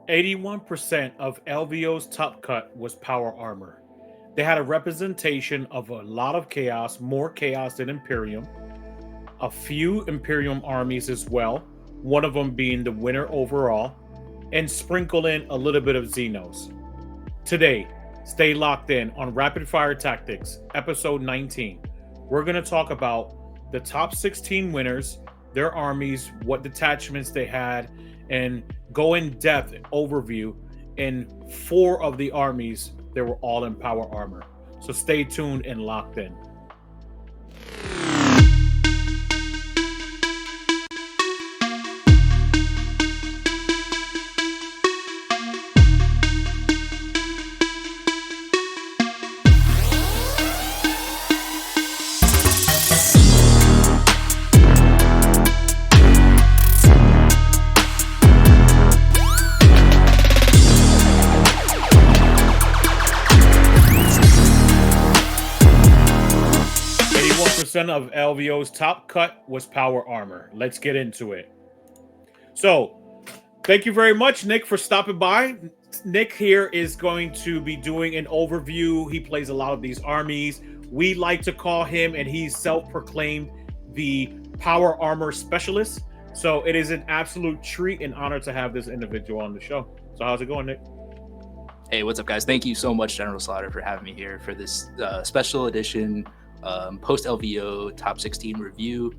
81% of LVO's top cut was power armor. They had a representation of a lot of chaos, more chaos than Imperium, a few Imperium armies as well, one of them being the winner overall, and sprinkle in a little bit of Xenos. Today, stay locked in on Rapid Fire Tactics, episode 19. We're going to talk about the top 16 winners, their armies, what detachments they had, and go in depth overview in four of the armies that were all in power armor. So stay tuned and locked in. 81% of LVO's top cut was power armor. Let's get into it. So, thank you very much, Nick, for stopping by. Nick here is going to be doing an overview. He plays a lot of these armies. We like to call him, and he's self-proclaimed the power armor specialist. So it is an absolute treat and honor to have this individual on the show. So how's it going, Nick? Hey, what's up, guys? Thank you so much, General Slaughter, for having me here for this special edition post LVO Top 16 review.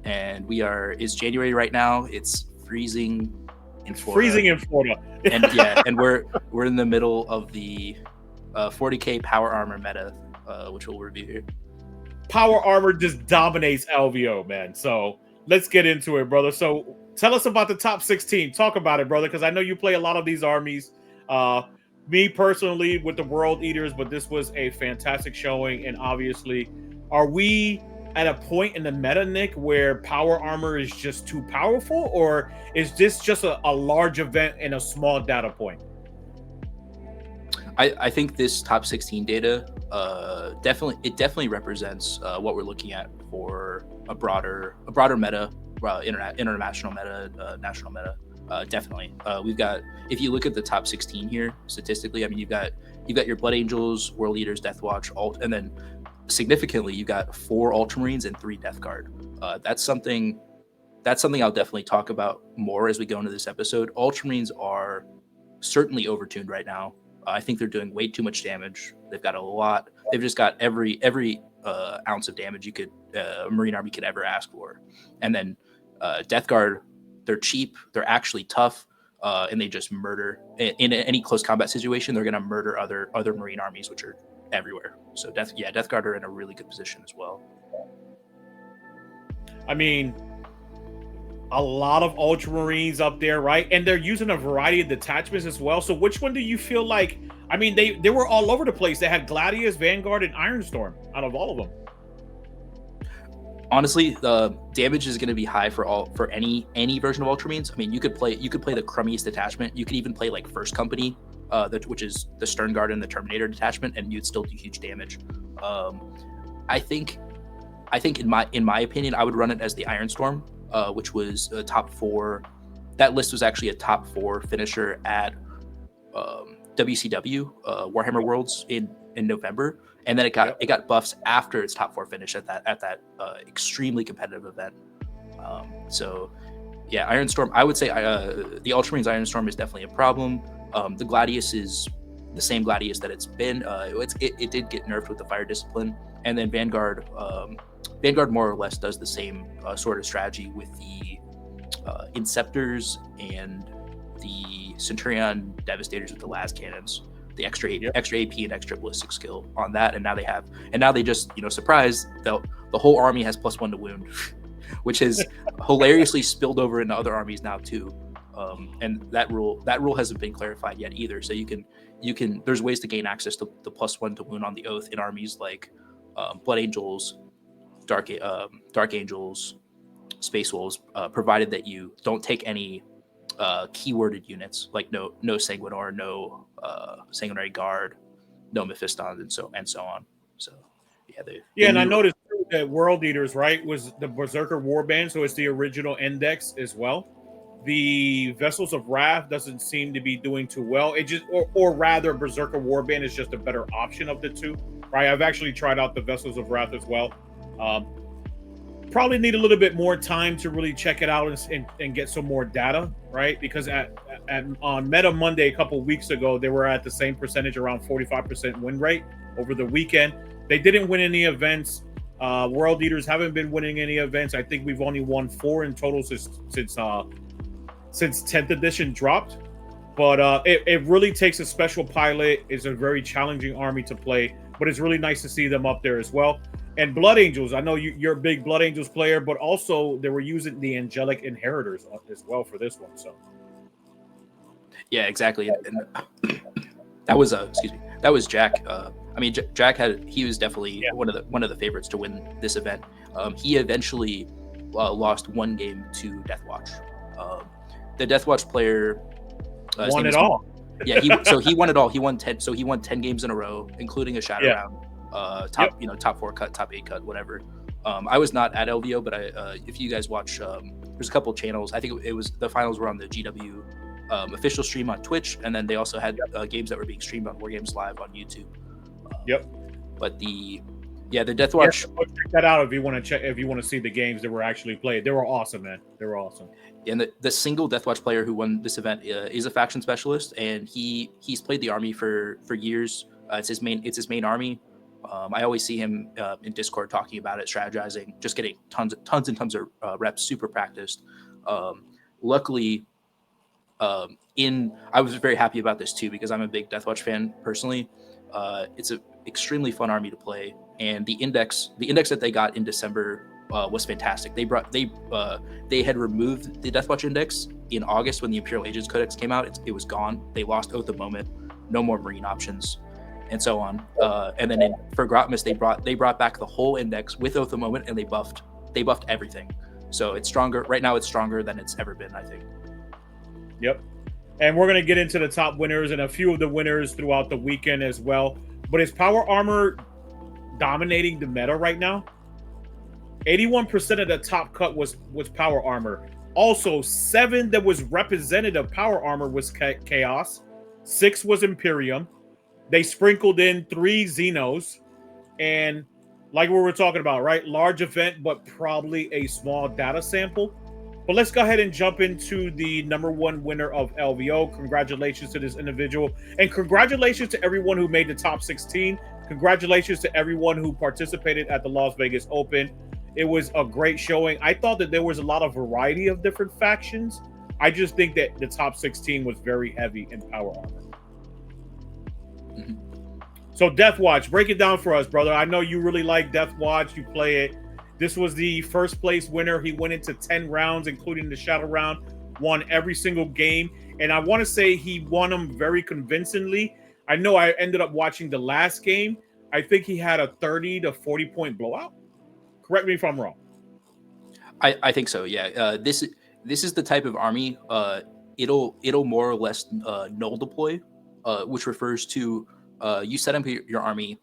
And it's January right now. It's freezing in Florida. And yeah, and we're in the middle of the 40K power armor meta, which we'll review here. Power armor just dominates LVO, man. So let's get into it, brother. So tell us about the top 16. Talk about it, brother, because I know you play a lot of these armies. Me personally with the World Eaters, but this was a fantastic showing. And obviously, are we at a point in the meta, Nick, where power armor is just too powerful, or is this just a large event and a small data point? I think this top 16 data definitely represents what we're looking at for a broader meta, international meta, national meta. Definitely, we've got. If you look at the top 16 here statistically, I mean, you've got your Blood Angels, World Eaters, Deathwatch, and then significantly, you got 4 Ultramarines and 3 Death Guard. That's something I'll definitely talk about more as we go into this episode. Ultramarines are certainly overtuned right now. I think they're doing way too much damage. They've got a lot. They've just got every ounce of damage you could a Marine army could ever ask for. And then Death Guard, they're cheap. They're actually tough, and they just murder in any close combat situation. They're going to murder other Marine armies, which are everywhere. So Death Guard are in a really good position as well. I mean, a lot of Ultramarines up there, right? And they're using a variety of detachments as well. So which one do you feel like? I mean, they were all over the place. They had Gladius, Vanguard, and Ironstorm out of all of them. Honestly, the damage is going to be high for any version of Ultramarines. I mean, you could play the crummiest detachment. You could even play like First Company, which is the Stern Guard and the Terminator detachment, and you'd still do huge damage. I think in my opinion, I would run it as the Ironstorm, which was a top 4. That list was actually a top 4 finisher at WCW Warhammer Worlds in November, and then it got buffs after its top 4 finish at that extremely competitive event. So yeah, Ironstorm. I would say the Ultramarines Ironstorm is definitely a problem. The Gladius is the same Gladius that it's been. It did get nerfed with the Fire Discipline, and then Vanguard. Vanguard more or less does the same sort of strategy with the Inceptors and the Centurion Devastators with the las cannons, the extra AP and extra ballistic skill on that, and now they just surprise, the whole army has +1 to wound, which has hilariously spilled over into other armies now too. And that rule hasn't been clarified yet either. So you can there's ways to gain access to the +1 to wound on the Oath in armies like Blood Angels, Dark Angels, Space Wolves, provided that you don't take any keyworded units like no Sanguinor, no Sanguinary Guard, no Mephistons, and so on. So and I noticed that World Eaters, right, was the Berserker Warband, so it's the original index as well. The Vessels of Wrath doesn't seem to be doing too well. It just, or rather, Berserker Warband is just a better option of the two, right? I've actually tried out the Vessels of Wrath as well. Probably need a little bit more time to really check it out and get some more data, right? Because on Meta Monday a couple weeks ago, they were at the same percentage, around 45% win rate over the weekend. They didn't win any events. World Eaters haven't been winning any events. I think we've only won 4 in total since 10th edition dropped. But it really takes a special pilot. It's a very challenging army to play, but it's really nice to see them up there as well. And Blood Angels, I know you're a big Blood Angels player, but also they were using the Angelic Inheritors as well for this one. So yeah, exactly. And that was that was Jack. I mean, Jack he was definitely one of the favorites to win this event. He eventually lost 1 game to Deathwatch. The Deathwatch player won it all. Yeah, he won it all. He won 10. So he won 10 games in a row, including a shadow round, top 4 cut, top 8 cut, whatever. I was not at LVO, but if you guys watch, there's a couple channels. I think it was the finals were on the GW official stream on Twitch, and then they also had games that were being streamed on War Games Live on YouTube. But the Deathwatch. Check that out if you want to check. If you want to see the games that were actually played, they were awesome, man. They were awesome. And the single Deathwatch player who won this event is a faction specialist, and he's played the army for years. It's his main army. I always see him in Discord talking about it, strategizing, just getting tons and tons of reps, super practiced. Luckily, I was very happy about this too, because I'm a big Deathwatch fan personally. It's an extremely fun army to play, and the index that they got in December was fantastic. They had removed the Deathwatch index in August when the Imperial Agents Codex came out. It was gone. They lost Oath of Moment, no more Marine options, and so on. And then for Grotmus, they brought back the whole index with Oath of Moment, and they buffed everything. So it's stronger right now. It's stronger than it's ever been, I think. Yep. And we're going to get into the top winners and a few of the winners throughout the weekend as well. But is Power Armor dominating the meta right now? 81% of the top cut was Power Armor. Also, 7 that was representative Power Armor was Chaos. 6 was Imperium. They sprinkled in 3 Xenos. And like we were talking about, right? Large event, but probably a small data sample. But let's go ahead and jump into the #1 winner of LVO. Congratulations to this individual. And congratulations to everyone who made the top 16. Congratulations to everyone who participated at the Las Vegas Open. It was a great showing. I thought that there was a lot of variety of different factions. I just think that the top 16 was very heavy in Power Armor. Mm-hmm. So Deathwatch, break it down for us, brother. I know you really like Deathwatch. You play it. This was the first place winner. He went into 10 rounds, including the shadow round, won every single game. And I want to say he won them very convincingly. I know I ended up watching the last game. I think he had a 30 to 40 point blowout. Correct me if I'm wrong. I think so. Yeah. This is the type of army. It'll more or less null deploy, which refers to you set up your army.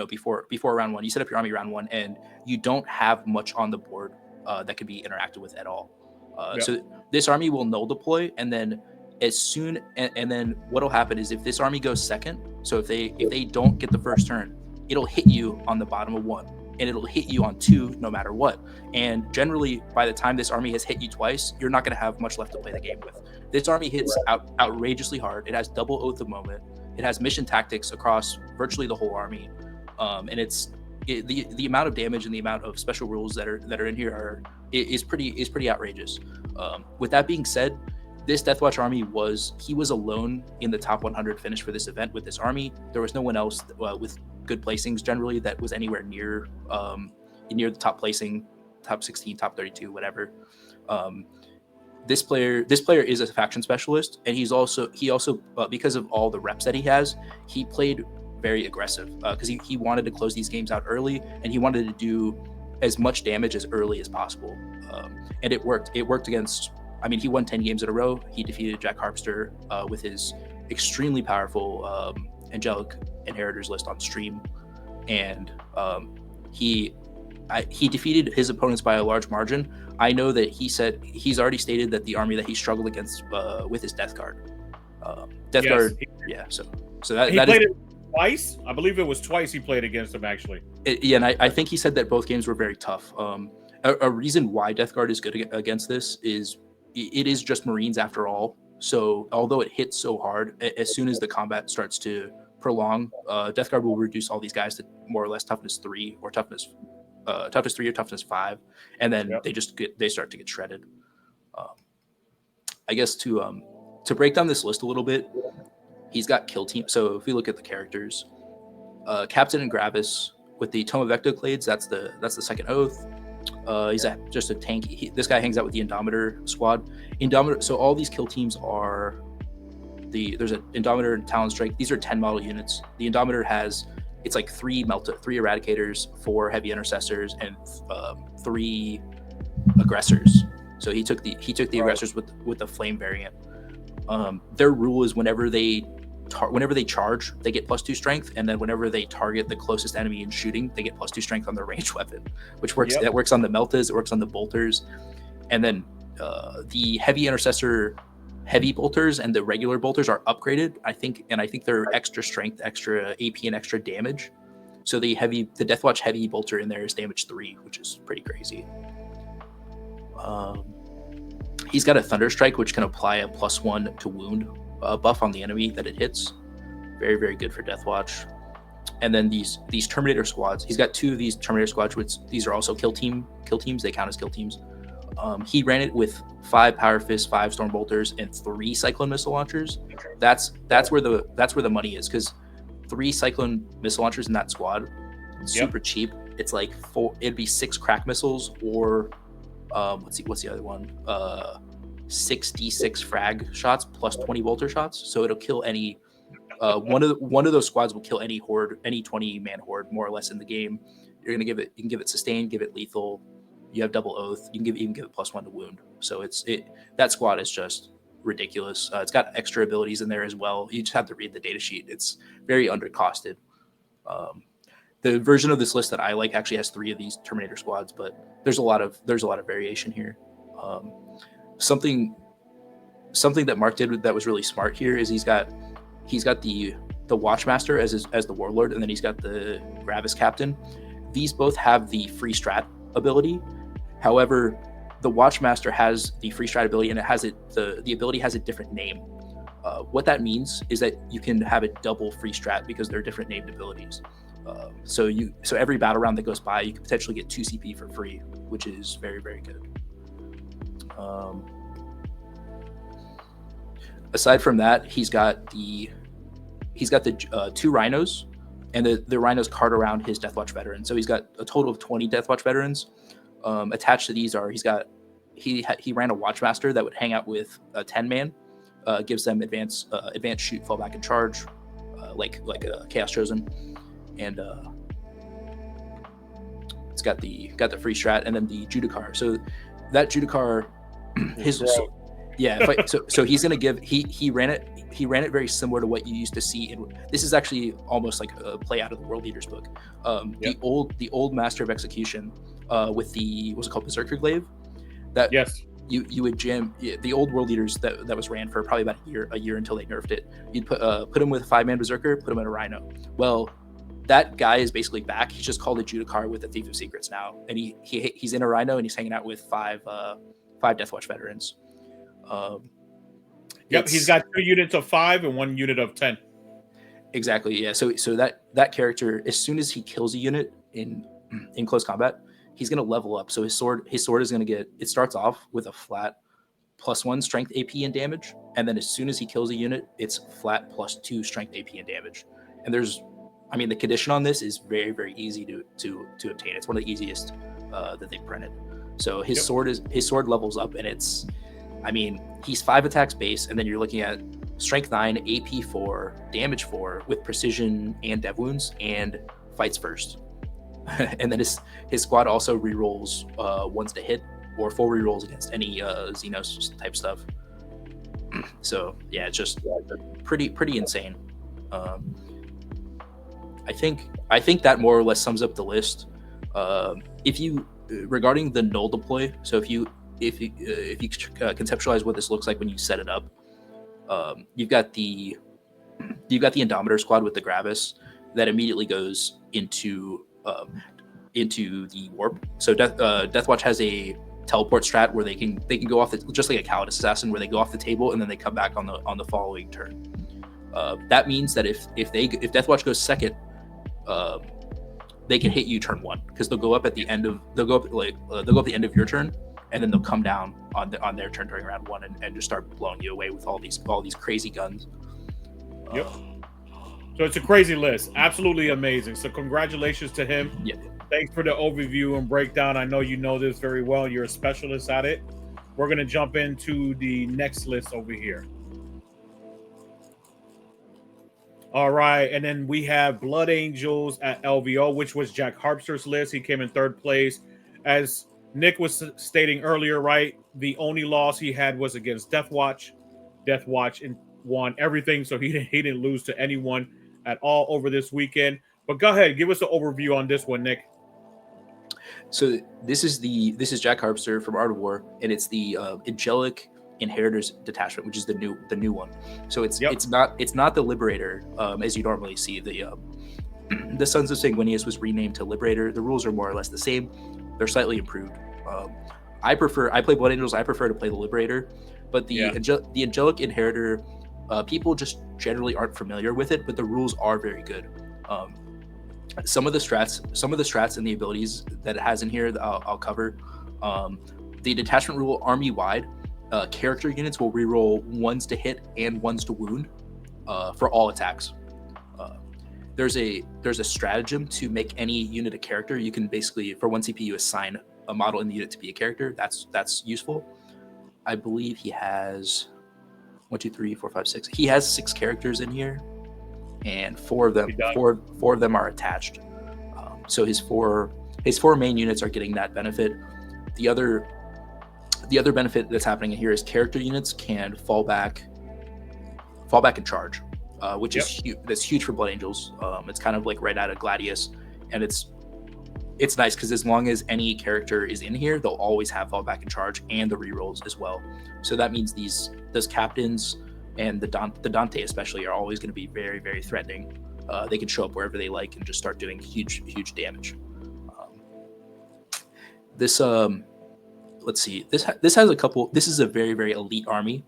Before round 1, you set up your army round 1, and you don't have much on the board that can be interacted with at all. So this army will null deploy, and then and then what'll happen is if this army goes second, so if they don't get the first turn, it'll hit you on the bottom of 1, and it'll hit you on 2 no matter what. And generally, by the time this army has hit you twice, you're not going to have much left to play the game with. This army hits outrageously hard. It has double Oath of Moment. It has mission tactics across virtually the whole army, and the amount of damage and the amount of special rules that are in here is pretty outrageous. With that being said, this Deathwatch army was alone in the top 100 finish for this event with this army. There was no one else with good placings generally that was anywhere near the top placing, top 16, top 32, whatever. This player is a faction specialist, and he also because of all the reps that he has, he played very aggressive because he wanted to close these games out early, and he wanted to do as much damage as early as possible, and it worked. It worked against. I mean, he won 10 games in a row. He defeated Jack Harpster with his extremely powerful Angelic Inheritors list on stream, and he defeated his opponents by a large margin. I know that he said he's already stated that the army that he struggled against with his Death Guard. Death Guard, yeah. So that he that played is, it twice. I believe it was twice he played against him actually. yeah, and I think he said that both games were very tough. A reason why Death Guard is good against this is it is just Marines after all. So although it hits so hard, as soon as the combat starts to prolong, Death Guard will reduce all these guys to more or less toughness 3 or toughness 3 or toughness 5, and then they start to get shredded. I guess to break down this list a little bit, he's got kill team. So if we look at the characters, Captain and Gravis with the Tome of Ectoclades, that's the second oath. He's just a tank. This guy hangs out with the Indomitor squad. Indomitor. So all these kill teams are there's an Indomitor and Talon Strike. These are 10 model units. The Indomitor has it's like 3 Eradicators, 4 Heavy Intercessors, and 3 Aggressors. So he took the Aggressors with the Flame variant. Their rule is whenever they charge, they get +2 strength, and then whenever they target the closest enemy in shooting, they get +2 strength on their ranged weapon, which works. That works on the Meltas, it works on the Bolters, and then the Heavy Intercessor heavy bolters and the regular bolters are upgraded. I think they're extra strength, extra AP, and extra damage. So the Deathwatch heavy bolter in there is damage 3, which is pretty crazy. He's got a Thunder Strike, which can apply a +1 to wound buff on the enemy that it hits. Very, very good for Deathwatch. And then these Terminator squads. He's got 2 of these Terminator squads, which these are also kill teams. They count as kill teams. He ran it with 5 Power Fists, 5 Storm Bolters, and 3 Cyclone Missile Launchers. That's where the money is, because 3 Cyclone Missile Launchers in that squad, super cheap. It's like 4. It'd be 6 Crack Missiles or what's the other one? 6d6 frag shots plus 20 bolter shots. So it'll kill any one of those squads will kill any horde, any 20-man horde more or less in the game. You can give it sustain, give it lethal. You have double oath. You can even give it +1 to wound. So that squad is just ridiculous. It's got extra abilities in there as well. You just have to read the data sheet. It's very undercosted. The version of this list that I like actually has 3 of these Terminator squads, but there's a lot of variation here. Something that Mark did that was really smart here is he's got the Watchmaster as the warlord, and then he's got the Gravis captain. These both have the free strat ability. However, the Watchmaster has the free strat ability, and the ability has a different name. What that means is that you can have a double free strat because they're different named abilities. So every battle round that goes by, you can potentially get 2 CP for free, which is very, very good. Aside from that, he's got the 2 Rhinos, and the Rhinos cart around his Deathwatch veterans. So he's got a total of 20 Deathwatch veterans. Attached to these are he ran a Watchmaster that would hang out with a 10-man, gives them advanced shoot, fall back, and charge, like a Chaos Chosen, and it's got the free strat, and then the Judicar. So that Judicar, so he's gonna give he ran it very similar to what you used to see in this is actually almost like a play out of the World Leaders book. The old Master of Execution with the what's it called, Berserker Glaive. That you would jam the old World Leaders that was ran for probably about a year until they nerfed it. You'd put him with a 5-man Berserker, put him in a Rhino. Well, that guy is basically back. He's just called a Judicar with a Thief of Secrets now, and he's in a Rhino, and he's hanging out with 5 Deathwatch veterans. He's got 2 units of 5 and 1 unit of 10. Exactly, yeah. So that character, as soon as he kills a unit in close combat, he's gonna level up. So his sword is gonna get. It starts off with a flat +1 strength, AP, and damage, and then as soon as he kills a unit, it's flat +2 strength, AP, and damage. And the condition on this is very, very easy to obtain. It's one of the easiest that they've printed. So his sword levels up, and he's 5 attacks base, and then you're looking at strength 9, AP 4, damage 4 with precision and dev wounds, and fights first. And then his squad also rerolls ones to hit or full rerolls against any Xenos type stuff. So yeah, it's just pretty insane. I think that more or less sums up the list. If you regarding the null deploy, so if you conceptualize what this looks like when you set it up, you've got the Indomitor squad with the Gravis that immediately goes into the warp. So Deathwatch has a teleport strat where they can go off just like a Callid assassin, where they go off the table and then they come back on the following turn. That means that if Deathwatch goes second, they can hit you turn 1 because they'll go up at the end of the end of your turn, and then they'll come down on their turn during round 1 and just start blowing you away with all these crazy guns. Yep. So it's a crazy list. Absolutely amazing. So congratulations to him. Yeah. Thanks for the overview and breakdown. I know you know this very well. You're a specialist at it. We're going to jump into the next list over here. All right. And then we have Blood Angels at LVO, which was Jack Harpster's list. He came in 3rd place. As Nick was stating earlier, right, the only loss he had was against Deathwatch. Deathwatch won everything, so he didn't lose to anyone at all over this weekend. But go ahead, give us an overview on this one, Nick. So this is Jack Harpster from Art of War, and it's the Angelic Inheritors detachment, which is the new one. So it's not the Liberator as you normally see. The Sons of Sanguinius was renamed to Liberator. The rules are more or less the same. They're slightly improved. I play Blood Angels. I prefer to play the Liberator, but the Angelic Inheritor, people just generally aren't familiar with it, but the rules are very good. Some of the strats and the abilities that it has in here that I'll cover. The detachment rule, army wide, character units will reroll 1s to hit and 1s to wound for all attacks. There's a stratagem to make any unit a character. You can basically, for 1 CP, you assign a model in the unit to be a character. That's useful. I believe he has 1, 2, 3, 4, 5, 6. He has 6 characters in here, and four of them are attached. So his four main units are getting that benefit. The other benefit that's happening here is character units can fall back and charge, which is huge. That's huge for Blood Angels. It's kind of like right out of Gladius, and it's nice because as long as any character is in here, they'll always have fallback and charge and the rerolls as well. So that means those captains and the Dante especially are always going to be very, very threatening. They can show up wherever they like and just start doing huge damage. Let's see. This has a couple. This is a very, very elite army,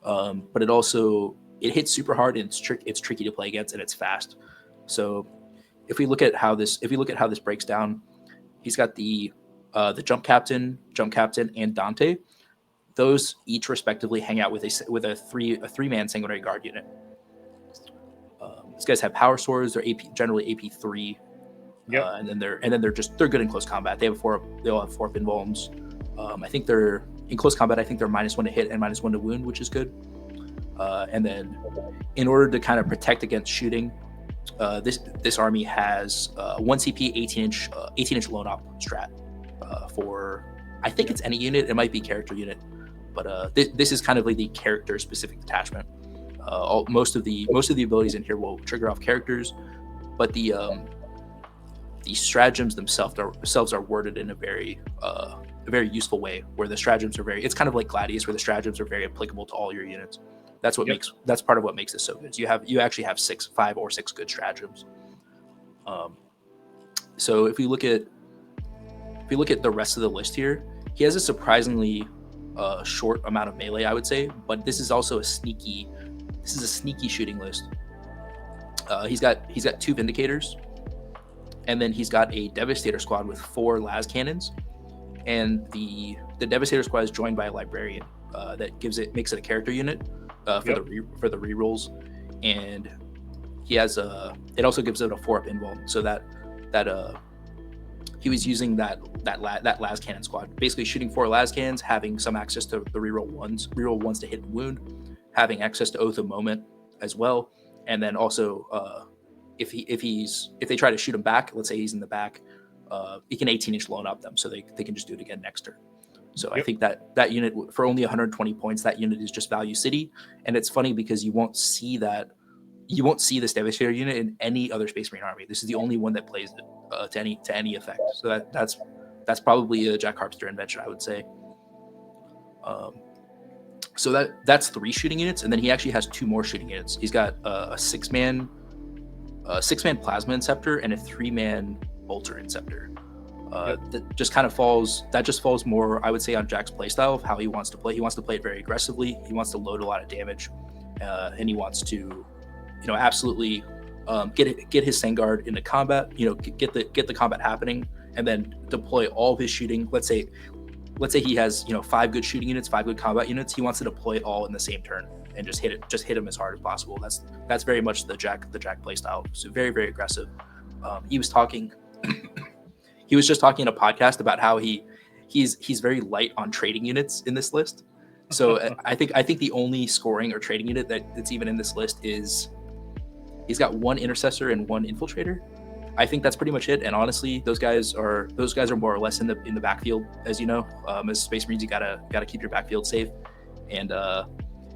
but it hits super hard and it's tricky to play against, and it's fast. So if we look at how this breaks down, he's got the jump captain, and Dante. Those each respectively hang out with a 3-man sanguinary guard unit. These guys have power swords. They're generally AP 3. And then they're good in close combat. They'll have 4 pin bombs. I think they're in close combat. I think they're -1 to hit and -1 to wound, which is good. And then in order to kind of protect against shooting, this army has 1 CP 18-inch lone op strat for, I think it's any unit. It might be character unit, but this is kind of like the character specific detachment. Most of the abilities in here will trigger off characters, but the stratagems themselves are worded in a very useful way, where the stratagems are it's kind of like Gladius, where the stratagems are very applicable to all your units. That's part of what makes this so good. You actually have 5 or 6 good stratagems. So if we look at the rest of the list here, he has a surprisingly short amount of melee, I would say, but this is also a sneaky shooting list. He's got 2 Vindicators, and then he's got a Devastator squad with 4 las cannons, and the Devastator squad is joined by a Librarian that makes it a character unit for the rerolls, and he has it also gives it a 4-up invuln, so that he was using that las cannon squad, basically shooting 4 las cannons, having some access to the reroll ones to hit and wound, having access to Oath of Moment as well, and then also if they try to shoot him back, let's say he's in the back, he can 18-inch lone up them, so they can just do it again next turn. So I think that unit, for only 120 points, that unit is just value city, and it's funny because you won't see this Devastator unit in any other Space Marine army. This is the only one that plays it to any effect. So that's that's probably a Jack Harpster invention, I would say. So that's 3 shooting units, and then he actually has 2 more shooting units. He's got a 6-man plasma inceptor and a 3-man bolter inceptor. That just falls more, I would say, on Jack's playstyle of how he wants to play. He wants to play it very aggressively. He wants to load a lot of damage, and he wants to, absolutely get his Sangard into combat. Get the combat happening, and then deploy all of his shooting. Let's say he has 5 good shooting units, 5 good combat units. He wants to deploy it all in the same turn and just hit him as hard as possible. That's very much the Jack playstyle. So very, very aggressive. He was just talking in a podcast about how he's very light on trading units in this list. So I think the only scoring or trading unit that's even in this list is he's got 1 intercessor and 1 infiltrator. I think that's pretty much it. And honestly, those guys are more or less in the backfield, as you know. As Space Marines, you gotta keep your backfield safe. And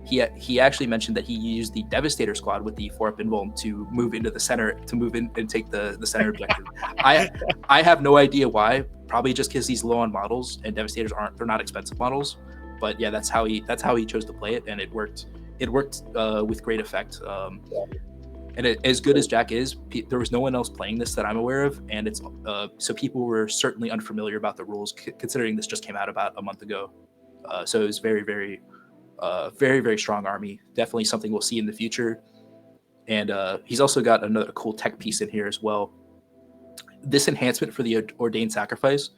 he actually mentioned that he used the Devastator squad with the 4-up invuln to move into the center, to move in and take the center objective. I have no idea why. Probably just because he's low on models, and Devastators they're not expensive models. But yeah, that's how he chose to play it, and it worked. It worked with great effect. And as good as Jack is, there was no one else playing this that I'm aware of, and it's so people were certainly unfamiliar about the rules, considering this just came out about a month ago. So it was very, very, very, very strong army. Definitely something we'll see in the future. And he's also got another cool tech piece in here as well. This enhancement for the Ordained Sacrifice,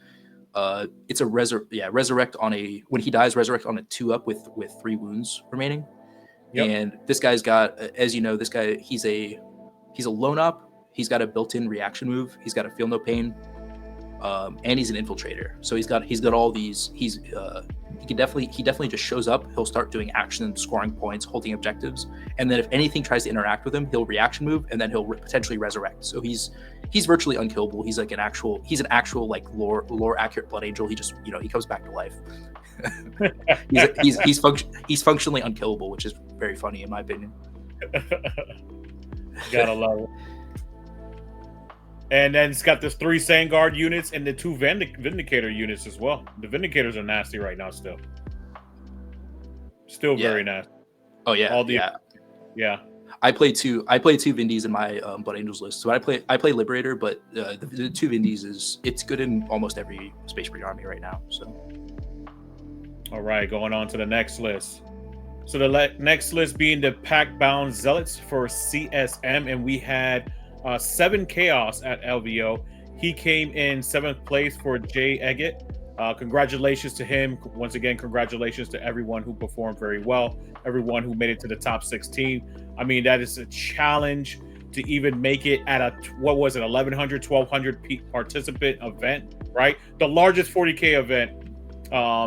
it's a resurrect on when he dies, resurrect on a 2-up with 3 wounds remaining. Yep. And this guy's got, as you know, this guy, he's a lone op. He's got a built-in reaction move. He's got a feel no pain, and he's an infiltrator. So he's got all these. He definitely just shows up. He'll start doing action, scoring points, holding objectives, and then if anything tries to interact with him, he'll reaction move, and then he'll potentially resurrect. So he's virtually unkillable. He's like an actual like lore accurate blood angel. He just he comes back to life. he's functionally unkillable, which is very funny in my opinion. Gotta love it. And then it's got this 3 Sangard units and the 2 Vindicator units as well. The Vindicators are nasty right now still. Very nasty. Oh yeah. Yeah. I play 2 Vindies in my Blood Angels list. So I play Liberator, but the 2 Vindies it's good in almost every Space Marine army right now. So all right, going on to the next list. So the next list being the Pack-Bound Zealots for CSM, and we had 7 Chaos at LVO. He came in 7th place for Jay Eggett. Congratulations to him. Once again, congratulations to everyone who performed very well, everyone who made it to the top 16. I mean, that is a challenge to even make it at a, 1,100, 1,200 participant event, right? The largest 40K event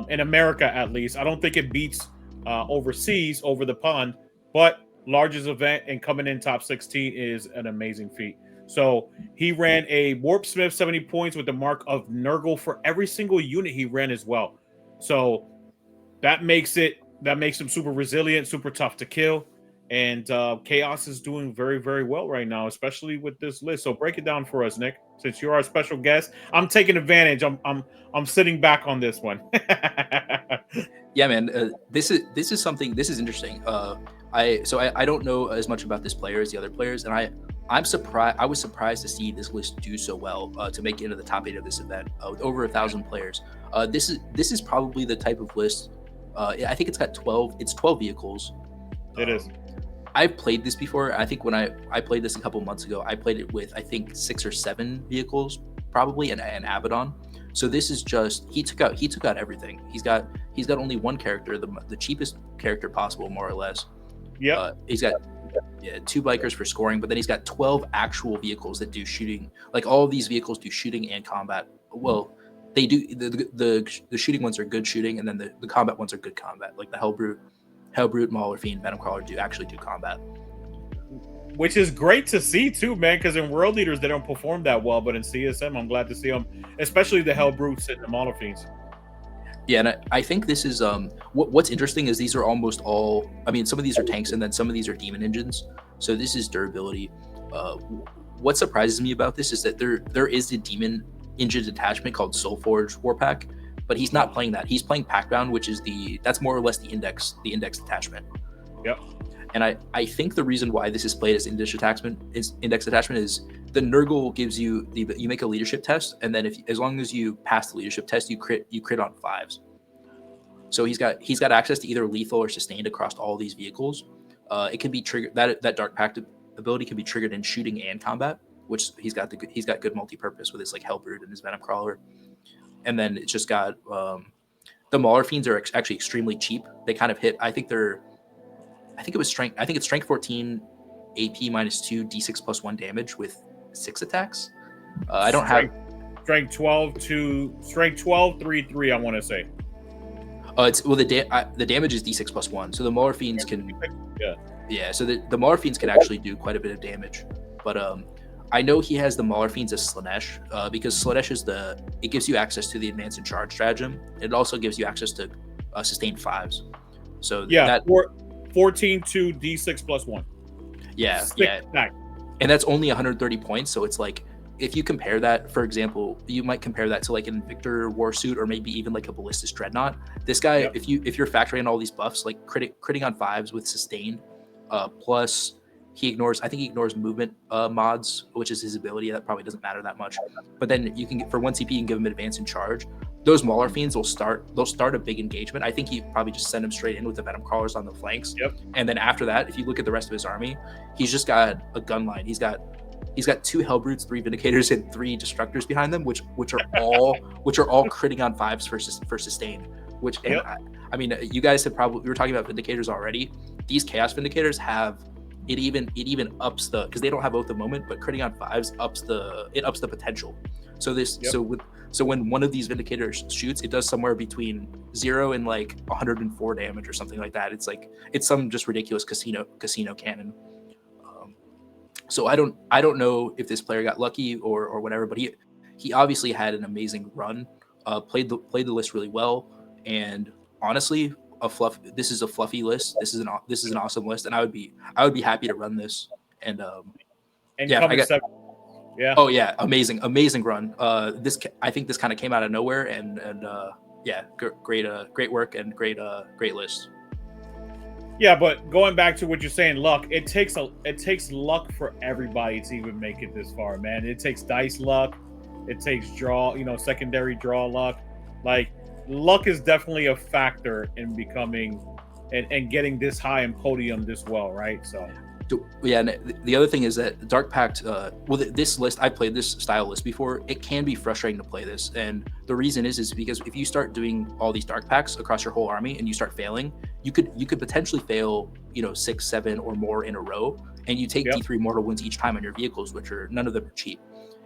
in America, at least. I don't think it beats overseas, over the pond, but largest event and coming in top 16 is an amazing feat. So he ran a Warp Smith 70 points with the mark of Nurgle for every single unit he ran as well. So that makes him super resilient, super tough to kill. And Chaos is doing very, very well right now, especially with this list. So break it down for us, Nick. Since you're our special guest, I'm taking advantage. I'm sitting back on this one. Yeah, man. This is something. This is interesting. I don't know as much about this player as the other players, and I'm surprised. I was surprised to see this list do so well to make it into the top 8 of this event with over 1,000 players. This is probably the type of list. I think it's got 12. It's 12 vehicles. It is. I've played this before. I think when I played this a couple months ago, I played it with I think 6 or 7 vehicles probably, and Abaddon. So this is just he took out everything. He's got only one character, the cheapest character possible, more or less. Yeah. He's got 2 bikers for scoring, but then he's got 12 actual vehicles that do shooting. Like all of these vehicles do shooting and combat. Well, they do the shooting ones are good shooting, and then the combat ones are good combat. Like the Hellbrute, Mauler Fiend, Venom Crawler actually do combat. Which is great to see too, man, because in World Leaders they don't perform that well, but in CSM I'm glad to see them, especially the Hellbrutes and the Mauler Fiends. Yeah, and I think this is what's interesting is these are almost all. I mean, some of these are tanks, and then some of these are demon engines. So this is durability. What surprises me about this is that there is a demon engine detachment called Soulforge Warpack, but he's not playing that. He's playing Packbound, which is that's more or less the index detachment. Yep. And I think the reason why this is played as index attachment is the Nurgle gives you you make a leadership test, and then as long as you pass the leadership test, you crit on 5s. So he's got access to either lethal or sustained across all these vehicles. It can be triggered, that Dark Pact ability can be triggered in shooting and combat, which he's got good multi-purpose with his like Hellbrood and his Venom Crawler. And then it's just got the Mauler Fiends are actually extremely cheap. They kind of hit. I think it's strength 14, AP minus 2, D6 plus 1 damage with 6 attacks. I don't have strength 12 to strength 12 3. I want to say. The damage is D6 plus 1, so the Mauler Fiends can so the Mauler Fiends can actually do quite a bit of damage. But I know he has the Mauler Fiends as Slanesh because Slanesh it gives you access to the advance and charge stratagem. It also gives you access to sustained 5s. So 14 to D6 plus 1. Yeah. And that's only 130 points, so it's like if you compare that, for example, you might compare that to like an Invictor Warsuit or maybe even like a Ballistus Dreadnought. This guy, if you're factoring in all these buffs, like critting on 5s with sustained, plus he ignores movement mods, which is his ability. That probably doesn't matter that much. But then you can get for 1 CP, you can give him advance and charge. Those Mauler Fiends will start a big engagement. I think he probably just send him straight in with the Venom Crawlers on the flanks. Yep. And then after that, if you look at the rest of his army, he's just got a gun line. He's got 2 Hellbrutes, 3 Vindicators, and 3 Destructors behind them, which are all critting on 5s for sustained. I mean, you guys have we were talking about Vindicators already. These Chaos Vindicators have it even ups because they don't have Oath of Moment, but critting on 5s ups the potential. So when one of these Vindicators shoots, it does somewhere between 0 and like 104 damage or something like that. It's some just ridiculous casino cannon. So I don't know if this player got lucky or whatever, but he obviously had an amazing run. Played the list really well, and honestly, this is a fluffy list. This is an awesome list, and I would be happy to run this. And oh yeah, amazing run. I think this kind of came out of nowhere, and great work and great list. Yeah, but going back to what you're saying, luck. It takes luck for everybody to even make it this far, man. It takes dice luck. It takes secondary draw luck. Like, luck is definitely a factor in becoming and getting this high in podium this well, right? So. Yeah, and the other thing is that Dark Pact, this list, I played this style list before. It can be frustrating to play this, and the reason is because if you start doing all these Dark Pacts across your whole army and you start failing, you could potentially fail 6, 7 or more in a row, and you take D3 mortal wounds each time on your vehicles, which none of them are cheap.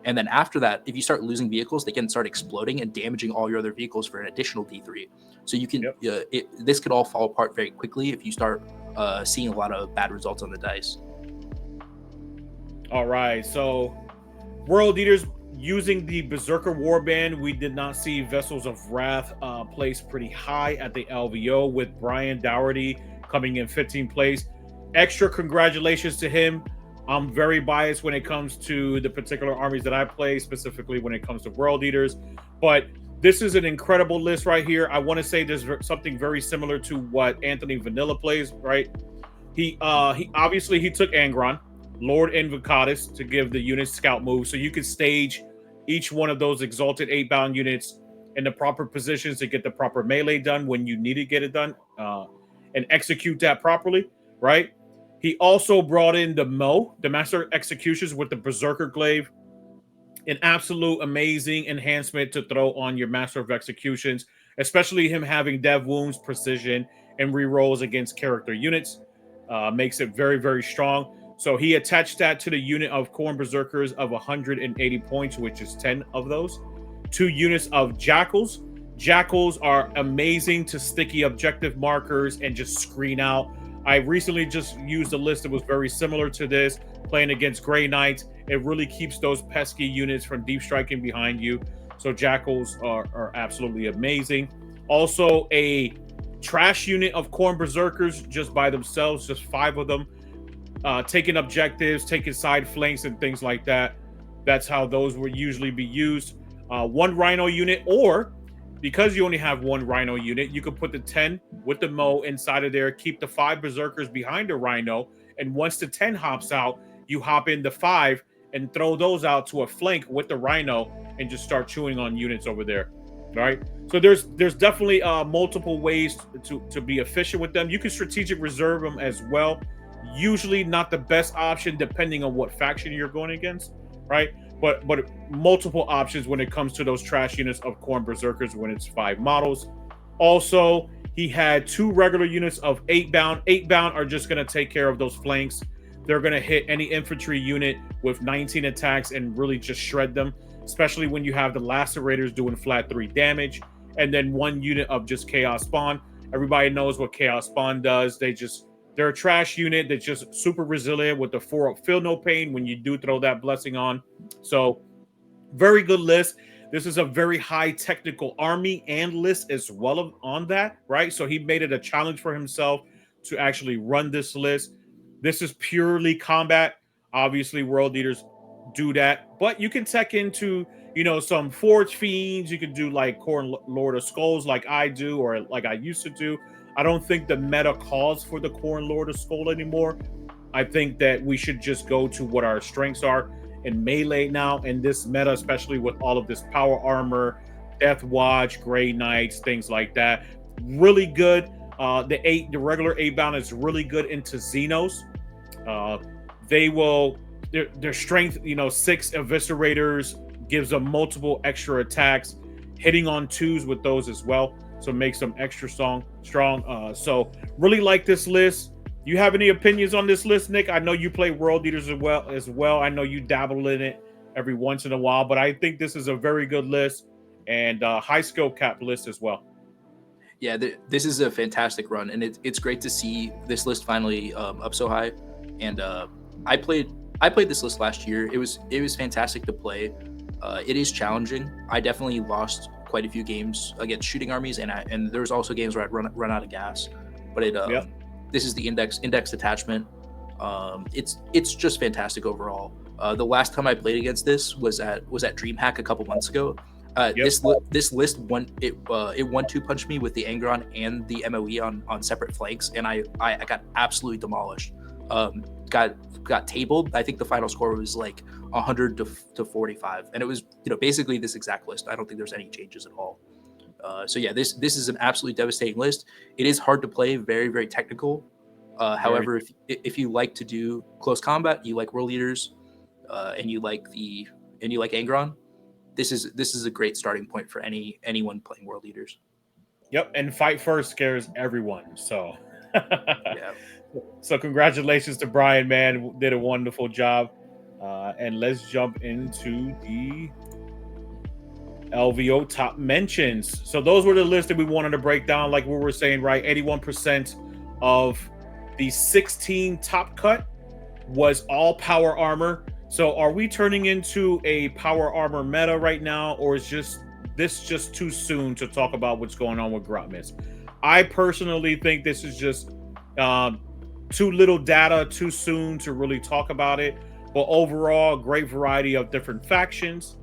And then after that, if you start losing vehicles, they can start exploding and damaging all your other vehicles for an additional D3. So you can this could all fall apart very quickly if you start seeing a lot of bad results on the dice. All right, so World Eaters using the Berserker Warband, we did not see Vessels of Wrath placed pretty high at the LVO, with Brian Dougherty coming in 15th place. Extra congratulations to him. I'm very biased when it comes to the particular armies that I play, specifically when it comes to World Eaters. But this is an incredible list right here. I want to say there's something very similar to what Anthony Vanilla plays, right? He obviously took Angron, Lord Invocatus, to give the units scout moves, so you could stage each one of those exalted 8-bound units in the proper positions to get the proper melee done when you need to get it done, and execute that properly, right? He also brought in the Master Executions with the Berserker Glaive, an absolute amazing enhancement to throw on your Master of Executions, especially him having Dev Wounds, Precision, and rerolls against character units. Makes it very, very strong. So he attached that to the unit of Khorne Berserkers of 180 points, which is 10 of those. 2 units of Jackals. Jackals are amazing to sticky objective markers and just screen out. I recently just used a list that was very similar to this, playing against Grey Knights. It really keeps those pesky units from deep striking behind you. So Jackals are absolutely amazing. Also, a trash unit of Khorne Berserkers just by themselves, just 5 of them. Taking objectives, taking side flanks and things like that. That's how those would usually be used. one Rhino unit, or because you only have one Rhino unit, you could put the 10 with the Mo inside of there, keep the 5 Berserkers behind the Rhino, and once the 10 hops out, you hop in the 5 and throw those out to a flank with the Rhino and just start chewing on units over there. All right. So there's definitely multiple ways to be efficient with them. You can strategic reserve them as well. Usually not the best option depending on what faction you're going against, right? But multiple options when it comes to those trash units of Khorne Berserkers when it's 5 models. Also, he had 2 regular units of 8 bound. 8 bound are just going to take care of those flanks. They're going to hit any infantry unit with 19 attacks and really just shred them, especially when you have the Lacerators doing flat 3 damage, and then 1 unit of just Chaos Spawn. Everybody knows what Chaos Spawn does. They're a trash unit that's just super resilient with the 4-up Feel No Pain when you do throw that blessing on. So, very good list. This is a very high technical army and list as well on that, right? So he made it a challenge for himself to actually run this list. This is purely combat. Obviously, World Leaders do that, but you can tech into, some Forge Fiends. You can do like Khorne Lord of Skulls like I do, or like I used to do. I don't think the meta calls for the Khorne Lord of Skull anymore. I think that we should just go to what our strengths are in melee now, in this meta, especially with all of this power armor, Deathwatch, Grey Knights, things like that. Really good. The regular 8 bound is really good into Xenos. Their strength, 6 eviscerators gives them multiple extra attacks, hitting on 2s with those as well. So makes them extra strong. So really like this list. You have any opinions on this list, Nick? I know you play World Leaders as well. I know you dabble in it every once in a while, but I think this is a very good list and high skill cap list as well. Yeah, this is a fantastic run, and it's great to see this list finally up so high. And I played this list last year. It was fantastic to play. It is challenging. I definitely lost quite a few games against shooting armies, and there's also games where I'd run out of gas. But this is the index attachment. It's just fantastic overall. The last time I played against this was at DreamHack a couple months ago. This list won 2-punch me with the Angron and the MOE on separate flanks, and I got absolutely demolished. Got tabled. I think the final score was like 100 to 45, and it was basically this exact list. I don't think there's any changes at all. So yeah, this is an absolutely devastating list. It is hard to play, very very technical. However, if you like to do close combat, you like World Leaders, and you like Angron, this is a great starting point for anyone playing World Leaders. Yep, and Fight First scares everyone. So yeah. So congratulations to Brian, man. Did a wonderful job. And let's jump into the LVO top mentions. So those were the lists that we wanted to break down. Like we were saying, right? 81% of the 16 top cut was all power armor. So are we turning into a power armor meta right now, or is this just too soon to talk about what's going on with Grotmis? I personally think this is just too little data, too soon to really talk about it. But overall, great variety of different factions.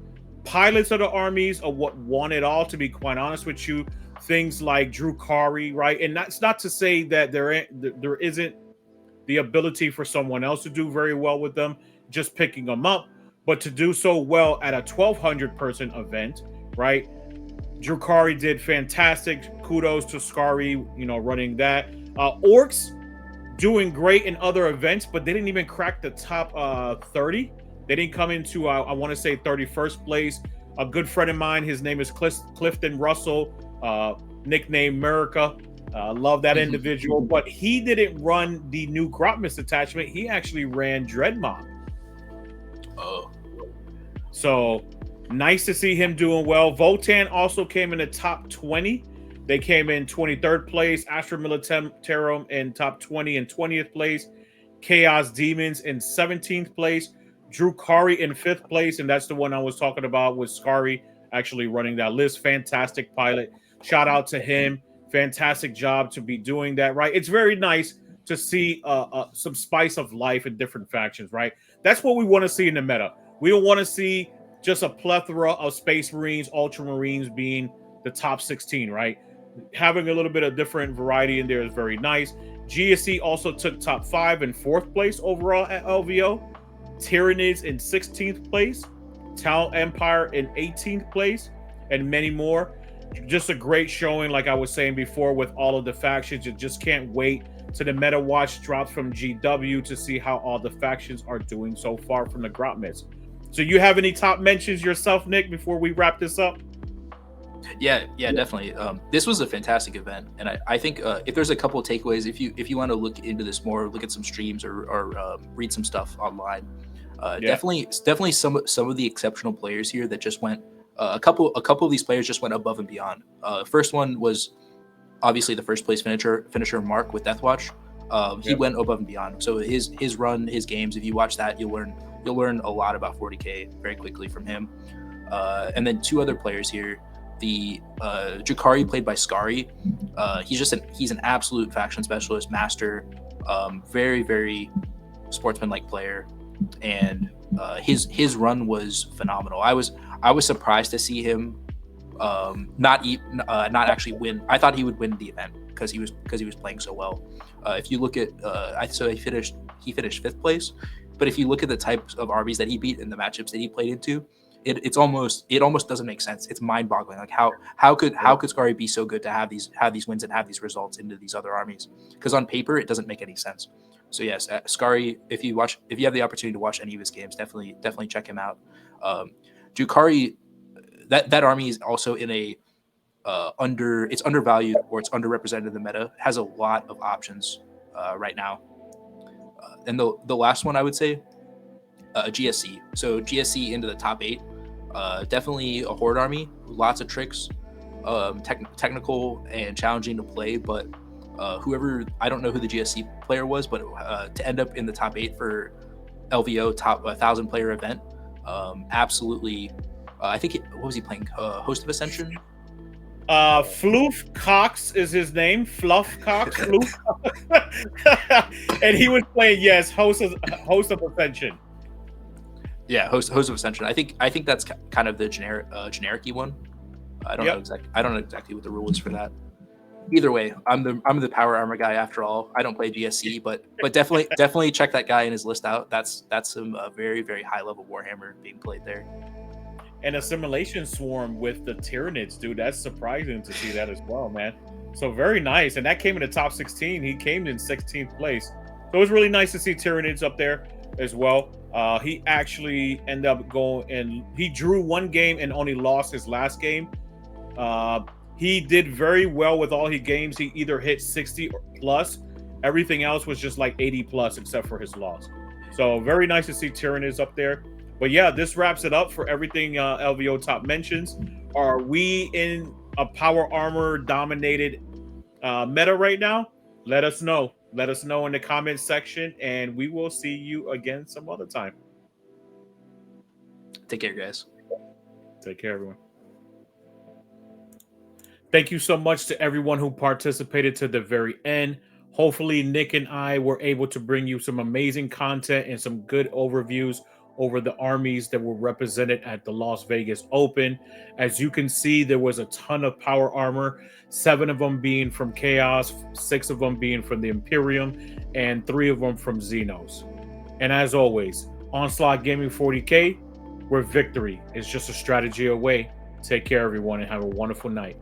Pilots of the armies are what won it all, to be quite honest with you. Things like Drukhari, right? And that's not to say that there isn't the ability for someone else to do very well with them, just picking them up, but to do so well at a 1,200 person event, right? Drukhari did fantastic. Kudos to Skari, running that. Orcs doing great in other events, but they didn't even crack the top 30. They didn't come into, I want to say, 31st place. A good friend of mine, his name is Clifton Russell, nicknamed America. Love that individual, but he didn't run the new Grotmis attachment. He actually ran Dreadmob. Oh. So nice to see him doing well. Votan also came in the top 20. They came in 23rd place. Astra Militarum in top 20 and 20th place. Chaos Demons in 17th place. Drukhari in 5th place, and that's the one I was talking about with Skari actually running that list. Fantastic pilot. Shout out to him. Fantastic job to be doing that, right? It's very nice to see some spice of life in different factions, right? That's what we want to see in the meta. We don't want to see just a plethora of Space Marines, Ultramarines being the top 16, right? Having a little bit of different variety in there is very nice. GSC also took top 5 and 4th place overall at LVO. Tyranids in 16th place. Tal Empire in 18th place, and many more. Just a great showing, like I was saying before, with all of the factions. You just can't wait till the meta watch drops from GW to see how all the factions are doing so far from the Grotmits. So you have any top mentions yourself, Nick, before we wrap this up? Yeah, definitely. This was a fantastic event, and I think if there's a couple of takeaways, if you want to look into this more, look at some streams or read some stuff online, definitely some of the exceptional players here that just went. A couple of these players just went above and beyond. First one was obviously the first place finisher Mark with Deathwatch. He went above and beyond. So his run, his games, if you watch that, you'll learn a lot about 40K very quickly from him. And then two other players here. The Jakari, played by Skari. He's an absolute faction specialist, master, very, very sportsman-like player, and his run was phenomenal. I was surprised to see him not actually win. I thought he would win the event because he was playing so well. If you look at he finished 5th place, but if you look at the types of armies that he beat and the matchups that he played into, it almost doesn't make sense. It's mind-boggling. Like how could Skari be so good to have these wins and have these results into these other armies? Because on paper it doesn't make any sense. So yes, Skari, if you have the opportunity to watch any of his games, definitely check him out. Jukari, that army is also in a it's undervalued or it's underrepresented in the meta. Has a lot of options right now. And the last one I would say, GSC. So GSC into the top 8, definitely a horde army. Lots of tricks, technical and challenging to play. But whoever, I don't know who the GSC player was, but to end up in the top 8 for LVO top 1,000 player event, absolutely. I think what was he playing? Host of Ascension. Floof Cox is his name. Fluff Cox. Floof. And he was playing host of Ascension. Yeah, host of Ascension. I think that's kind of the generic-y one. I don't know exactly what the rule is for that. Either way, I'm the power armor guy after all. I don't play GSC, but definitely check that guy and his list out. That's some very, very high level Warhammer being played there. And Assimilation Swarm with the Tyranids, dude. That's surprising to see that as well, man. So very nice. And that came in the top 16. He came in 16th place. So it was really nice to see Tyranids up there as well. He actually ended up going and he drew one game and only lost his last game. He did very well with all his games. He either hit 60 or plus. Everything else was just like 80 plus except for his loss. So very nice to see Tyranids up there. But yeah, this wraps it up for everything LVO Top mentions. Are we in a power armor dominated meta right now? Let us know. Let us know in the comments section, and we will see you again some other time. Take care, guys. Take care, everyone. Thank you so much to everyone who participated to the very end. Hopefully, Nick and I were able to bring you some amazing content and some good overviews over the armies that were represented at the Las Vegas Open. As you can see, there was a ton of power armor, 7 of them being from Chaos, 6 of them being from the Imperium, and 3 of them from Xenos. And as always, Onslaught Gaming 40K, where victory is just a strategy away. Take care, everyone, and have a wonderful night.